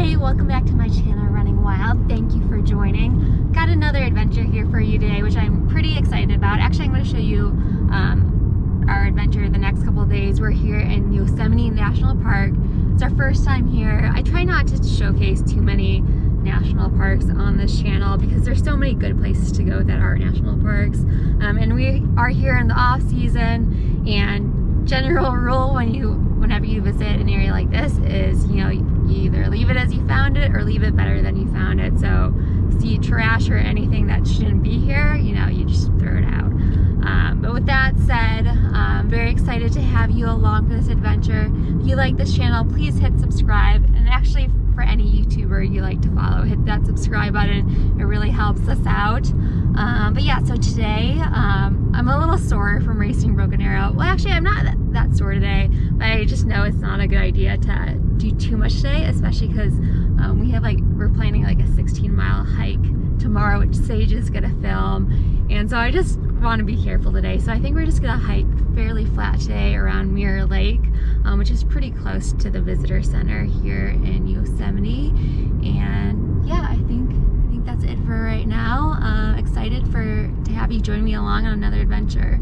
Hey, welcome back to my channel, Running Wild. Thank you for joining. Got another adventure here for you today, which I'm pretty excited about. Actually, I'm going to show you our adventure the next couple of days. We're here in Yosemite National Park. It's our first time here. I try not to showcase too many national parks on this channel because there's so many good places to go that are national parks. And we are here in the off season, and general rule whenever you visit an area like this is, you either leave it as you found it or leave it better than you found it. So see trash or anything that shouldn't be here, you just throw it out. But with that said, I'm very excited to have you along for this adventure. If you like this channel, please hit subscribe. And actually, for any YouTuber you like to follow, hit that subscribe button. It really helps us out. But yeah, so today I'm a little sore from racing Broken Arrow. Well, actually, I'm not that sore today, but I just know it's not a good idea to do too much today, especially because we're planning like a 16-mile hike tomorrow, which Sage is gonna film, and so I just want to be careful today. So I think we're just gonna hike fairly flat today around Mirror Lake, which is pretty close to the visitor center here in Yosemite. And yeah, I think that's it for right now. Excited to have you join me along on another adventure.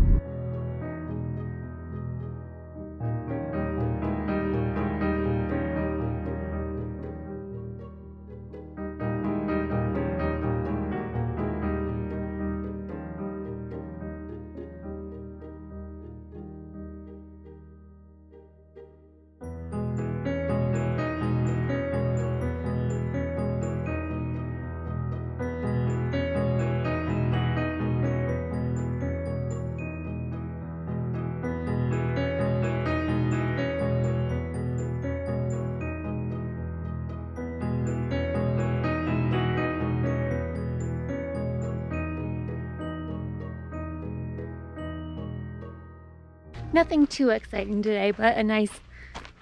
Nothing too exciting today, but a nice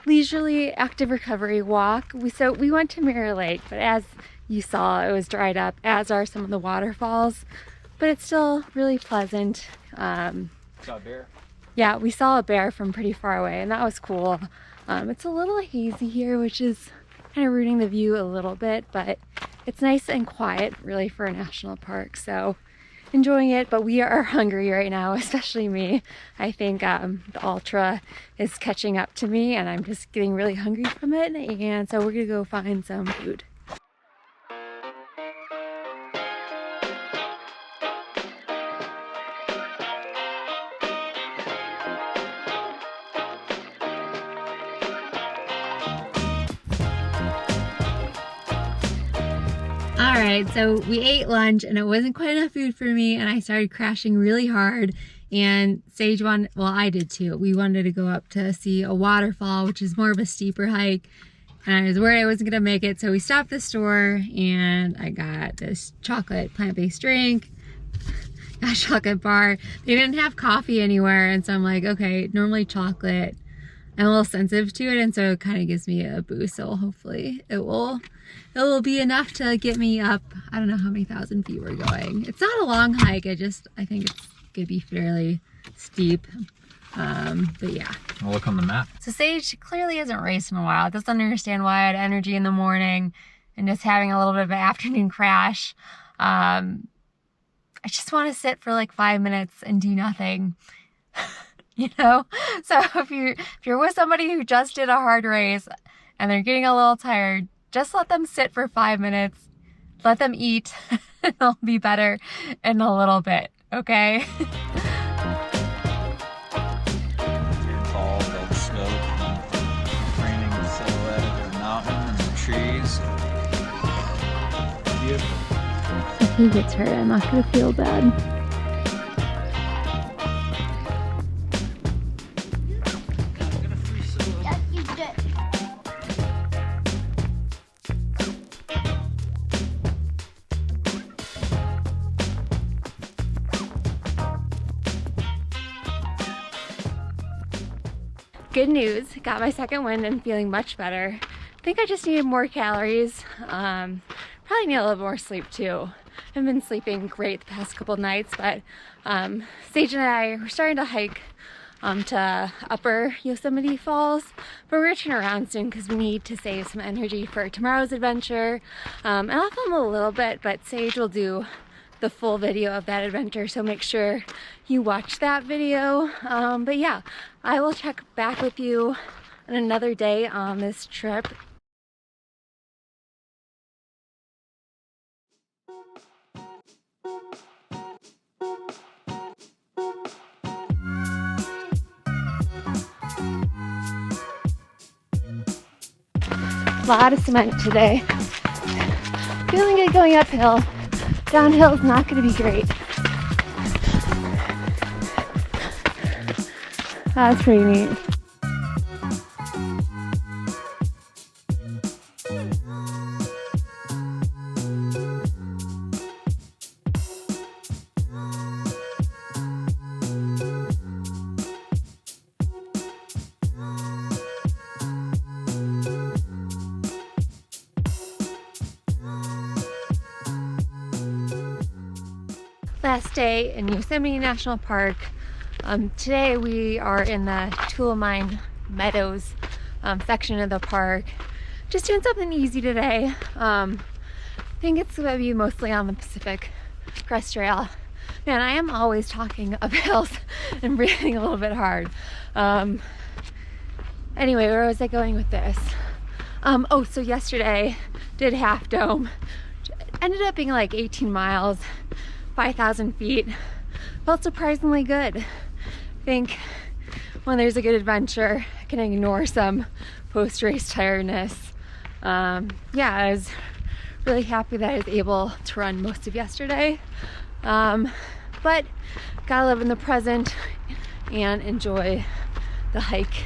leisurely active recovery walk. We went to Mirror Lake, but as you saw, it was dried up, as are some of the waterfalls, but it's still really pleasant. Saw a bear? Yeah, we saw a bear from pretty far away, and that was cool. It's a little hazy here, which is kind of ruining the view a little bit, but it's nice and quiet really for a national park, so enjoying it. But we are hungry right now, especially me. I think the ultra is catching up to me, and I'm just getting really hungry from it, and so we're gonna go find some food. Alright, so we ate lunch and it wasn't quite enough food for me, and I started crashing really hard, and Sage wanted, well, I did too. We wanted to go up to see a waterfall, which is more of a steeper hike, and I was worried I wasn't gonna make it, so we stopped at the store and I got this chocolate plant-based drink, got a chocolate bar. They didn't have coffee anywhere, and so I'm like, okay, normally chocolate, I'm a little sensitive to it, and so it kind of gives me a boost, so hopefully it will be enough to get me up. I don't know how many thousand feet we're going. It's not a long hike, I think it's gonna be fairly steep, but yeah. I'll look on the map. So Sage clearly hasn't raced in a while. Doesn't understand why I had energy in the morning and just having a little bit of an afternoon crash. I just want to sit for like 5 minutes and do nothing. So if you're with somebody who just did a hard race and they're getting a little tired, just let them sit for 5 minutes, let them eat, and they'll be better in a little bit, okay? Tall, red smoke, raining the silhouette of the mountain and the trees. Beautiful. If he gets hurt, I'm not gonna feel bad. Good news, got my second wind and feeling much better. I think I just needed more calories. Probably need a little more sleep too. I've been sleeping great the past couple nights, but Sage and I were starting to hike to Upper Yosemite Falls, but we're gonna turn around soon because we need to save some energy for tomorrow's adventure. And I'll film a little bit, but Sage will do the full video of that adventure, so make sure you watch that video. But yeah, I will check back with you on another day on this trip. A lot of cement today. Feeling good going uphill. Downhill is not going to be great. That's pretty neat. Last day in Yosemite National Park. Today we are in the Tuolumne Meadows section of the park. Just doing something easy today. I think it's going to be mostly on the Pacific Crest Trail. Man, I am always talking up hills and breathing a little bit hard. Anyway, where was I going with this? Oh, so yesterday did Half Dome. Ended up being like 18 miles. 5,000 feet. Felt surprisingly good. I think when there's a good adventure, I can ignore some post-race tiredness. Yeah, I was really happy that I was able to run most of yesterday. But gotta live in the present and enjoy the hike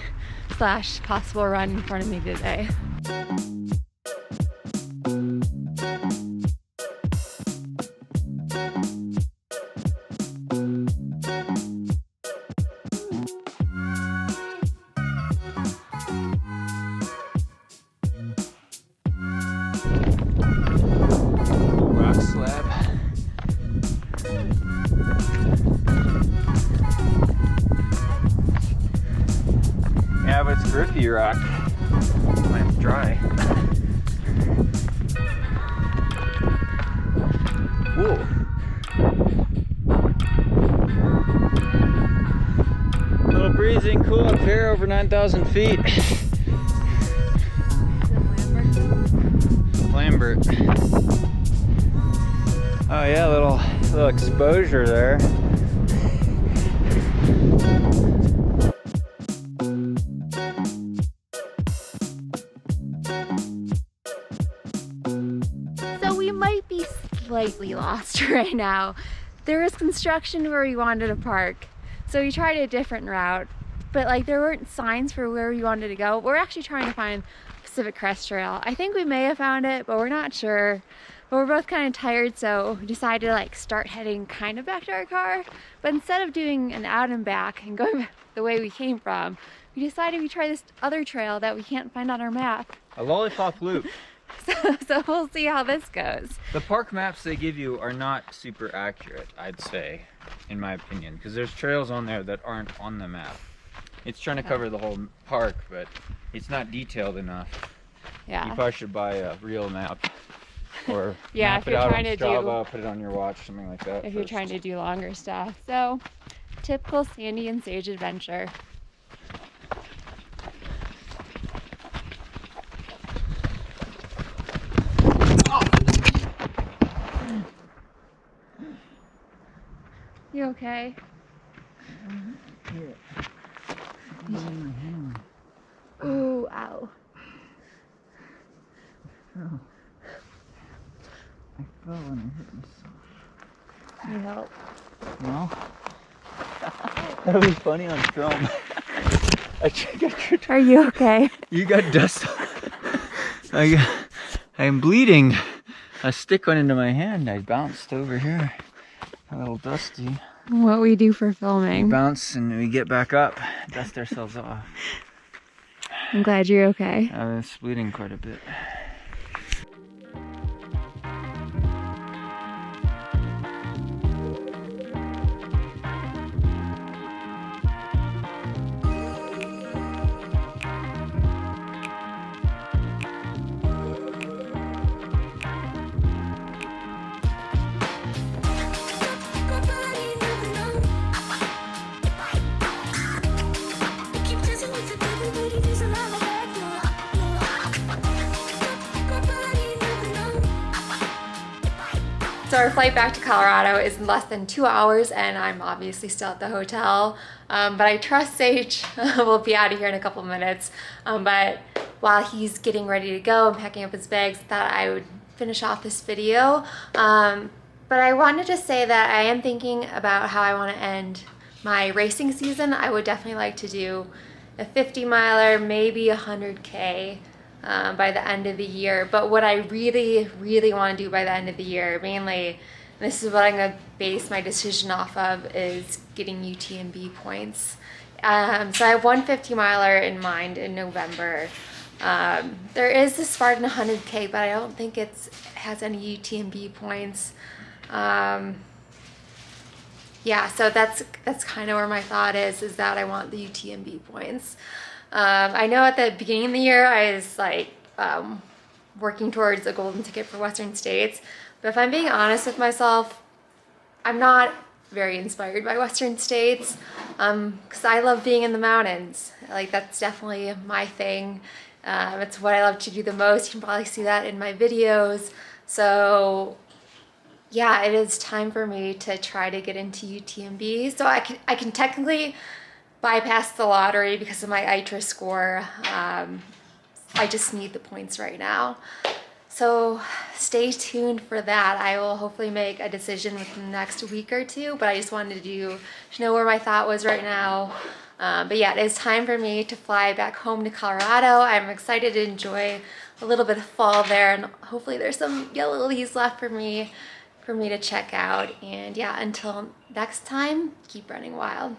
/ possible run in front of me today. Yeah, but it's grippy rock. When it's dry. Whoa. A little breezy and cool up here over 9,000 feet. Lambert. Oh yeah, little exposure there. Slightly lost right now. There was construction where we wanted to park, so we tried a different route, but like there weren't signs for where we wanted to go. We're actually trying to find Pacific Crest Trail. I think we may have found it, but we're not sure. But we're both kind of tired, so we decided to like start heading kind of back to our car. But instead of doing an out and back and going back the way we came from, we decided we try this other trail that we can't find on our map. A lollipop loop. So we'll see how this goes. The park maps they give you are not super accurate, I'd say, in my opinion, because there's trails on there that aren't on the map. It's trying to cover the whole park, but it's not detailed enough. Yeah. You probably should buy a real map, or yeah, map it out on Strava, put it on your watch, something like that. If you're trying to do longer stuff. So, typical Sandy and Sage adventure. You okay? Ooh, ow. Oh. I fell and I hit myself. Need help? No? That'll be funny on film. Are you okay? You got dust. I'm bleeding. A stick went into my hand. I bounced over here. A little dusty. What we do for filming. We bounce and we get back up, dust ourselves off. I'm glad you're okay. It's bleeding quite a bit. So our flight back to Colorado is in less than 2 hours, and I'm obviously still at the hotel. But I trust Sage will be out of here in a couple minutes. But while he's getting ready to go and packing up his bags, I thought I would finish off this video. But I wanted to say that I am thinking about how I want to end my racing season. I would definitely like to do a 50 miler, maybe 100K by the end of the year. But what I really, really want to do by the end of the year, mainly, and this is what I'm going to base my decision off of, is getting UTMB points. So I have one 50 miler in mind in November. There is the Spartan 100K, but I don't think it has any UTMB points. Yeah, so that's kind of where my thought is that I want the UTMB points. I know at the beginning of the year I was like working towards a golden ticket for Western States, but if I'm being honest with myself, I'm not very inspired by Western States because I love being in the mountains. Like, that's definitely my thing. It's what I love to do the most. You can probably see that in my videos. So yeah, it is time for me to try to get into UTMB. So I can technically bypass the lottery because of my ITRA score. I just need the points right now. So stay tuned for that. I will hopefully make a decision within the next week or two, but I just wanted you to know where my thought was right now. But yeah, it is time for me to fly back home to Colorado. I'm excited to enjoy a little bit of fall there, and hopefully there's some yellow leaves left for me to check out. And yeah, until next time, keep running wild.